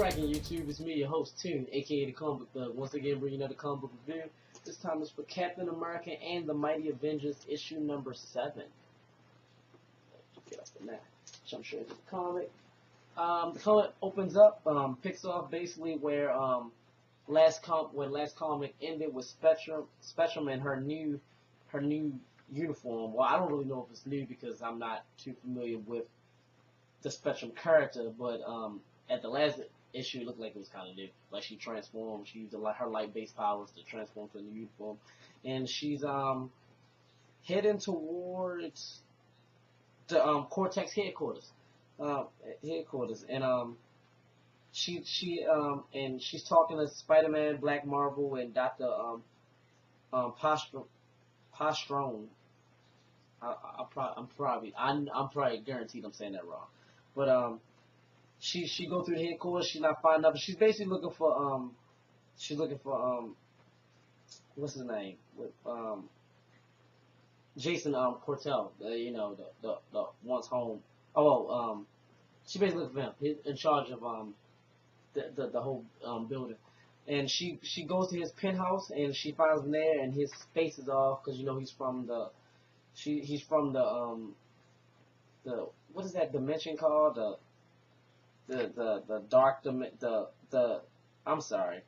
cracking, YouTube? It's me, your host, Toon, aka the Comic Book Thug. Once again, bringing another comic book review. This time it's for Captain America and the Mighty Avengers, issue number 7. Get up in that. Jump straight into the comic. The comic opens up, picks off basically where last comic ended with Spectrum and her new uniform. Well, I don't really know if it's new because I'm not too familiar with the Spectrum character, but at the last issue, it looked like it was kind of new. Like she transformed, she used her light-based powers to transform to a new uniform, and she's heading towards the Cortex headquarters, and she's talking to Spider-Man, Black Marvel, and Dr. Pastrone. I'm probably guaranteed I'm saying that wrong, but she go through the headquarters. She's not finding nothing. She's basically looking for what's his name, with Jason Cortell, the once home. She basically looking for him. He's in charge of the whole building. And she goes to his penthouse and she finds him there, and his face is off because he's from the what is that dimension called, the dark I'm sorry,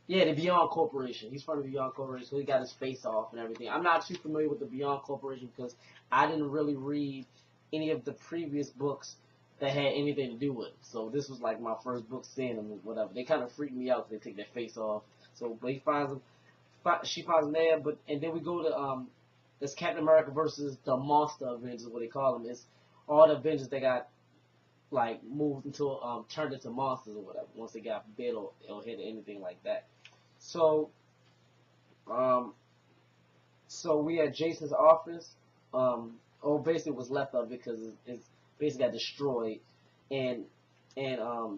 yeah, the Beyond Corporation. He's from the Beyond Corporation, so he got his face off and everything. I'm not too familiar with the Beyond Corporation because I didn't really read any of the previous books that had anything to do with it. So this was like my first book seeing them, whatever. They kind of freaked me out because they take their face off. So, but she finds them there, and then we go to it's Captain America versus the Monster Avengers, what they call them. It's all the Avengers that got like moved into turned into monsters or whatever once they got bit or hit or anything like that. So we at Jason's office. Basically was left of because it's basically got destroyed, and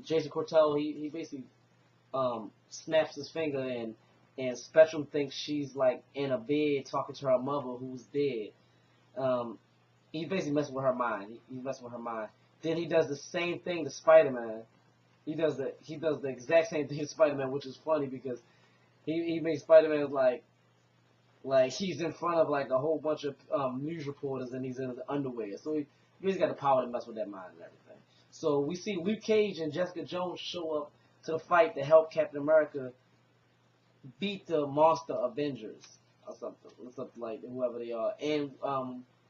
Jason Cortell he basically snaps his finger, and Spectrum thinks she's like in a bed talking to her mother who's dead. He basically messing with her mind. He's messing with her mind. Then he does the same thing to Spider-Man. He does the exact same thing to Spider-Man, which is funny because he makes Spider-Man like he's in front of like a whole bunch of news reporters and he's in his underwear. So he's got the power to mess with their mind and everything. So we see Luke Cage and Jessica Jones show up to the fight to help Captain America beat the Monster Avengers or something like whoever they are. And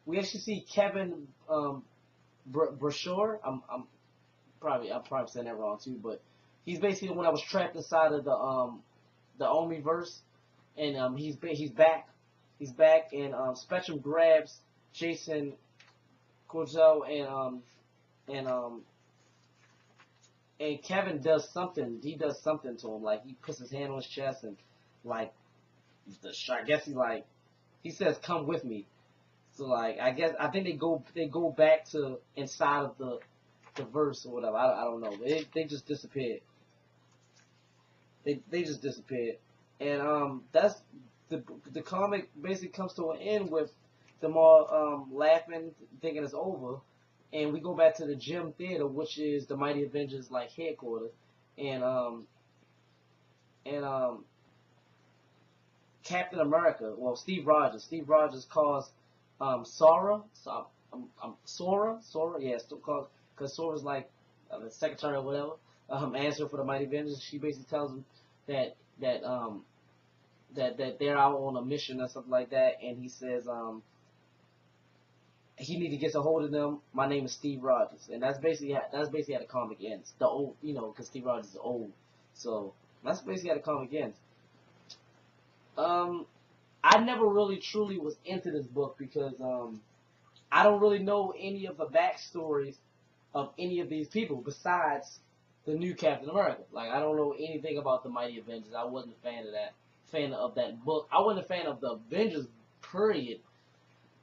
we actually see Kevin Brashear. I'm probably saying that wrong too, but he's basically the one that was trapped inside of the Omniverse, and he's back. He's back, and Spectrum grabs Jason Cortell, and Kevin does something. He does something to him, like he puts his hand on his chest and like I guess he says, "Come with me." So like I think they go back to inside of the verse or whatever. I don't know. They just disappeared. They just disappeared, and that's the comic basically comes to an end with them all laughing, thinking it's over, and we go back to the Gym Theater, which is the Mighty Avengers like headquarters, and Captain America, well, Steve Rogers calls Sora, yeah, still calls, because Sora's like the secretary or whatever, answer for the Mighty Avengers. She basically tells him that they're out on a mission or something like that, and he says he need to get a hold of them. My name is Steve Rogers, and that's basically how the comic ends. The old, because Steve Rogers is old, so that's basically how the comic ends. I never really truly was into this book because I don't really know any of the backstories of any of these people besides the new Captain America. Like I don't know anything about the Mighty Avengers. I wasn't a fan of that book. I wasn't a fan of the Avengers period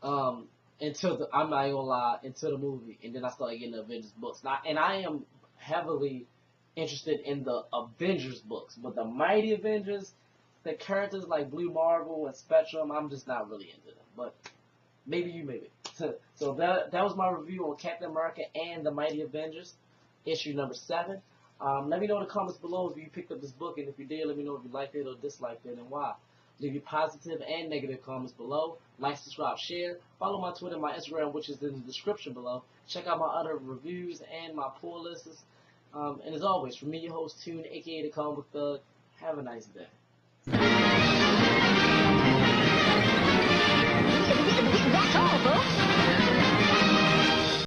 until I'm not even gonna lie, until the movie, and then I started getting the Avengers books. And I am heavily interested in the Avengers books, but the Mighty Avengers, the characters like Blue Marvel and Spectrum, I'm just not really into them. But maybe. So that was my review on Captain America and the Mighty Avengers, issue number 7. Let me know in the comments below if you picked up this book, and if you did, let me know if you liked it or disliked it and why. Leave your positive and negative comments below. Like, subscribe, share. Follow my Twitter, my Instagram, which is in the description below. Check out my other reviews and my pull lists. And as always, from me, your host, Tune, aka the Comic Book Thug. Have a nice day. That's all, folks.